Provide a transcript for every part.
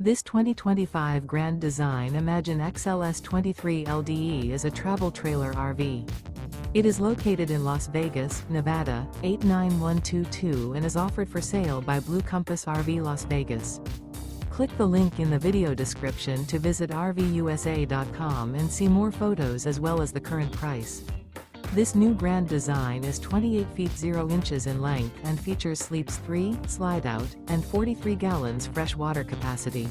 This 2025 Grand Design Imagine XLS 23 LDE is a travel trailer RV. It is located in Las Vegas, Nevada, 89122 and is offered for sale by Blue Compass RV Las Vegas. Click the link in the video description to visit RVUSA.com and see more photos as well as the current price. This new Grand Design is 28 feet 0 inches in length and features sleeps 3, Slideout, and 43 gallons fresh water capacity.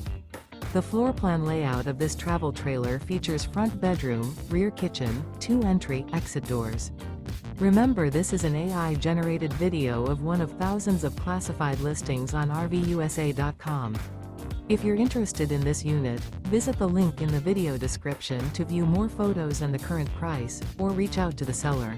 The floor plan layout of this travel trailer features front bedroom, rear kitchen, 2 entry/exit doors. Remember, this is an AI-generated video of one of thousands of classified listings on RVUSA.com. If you're interested in this unit, visit the link in the video description to view more photos and the current price, or reach out to the seller.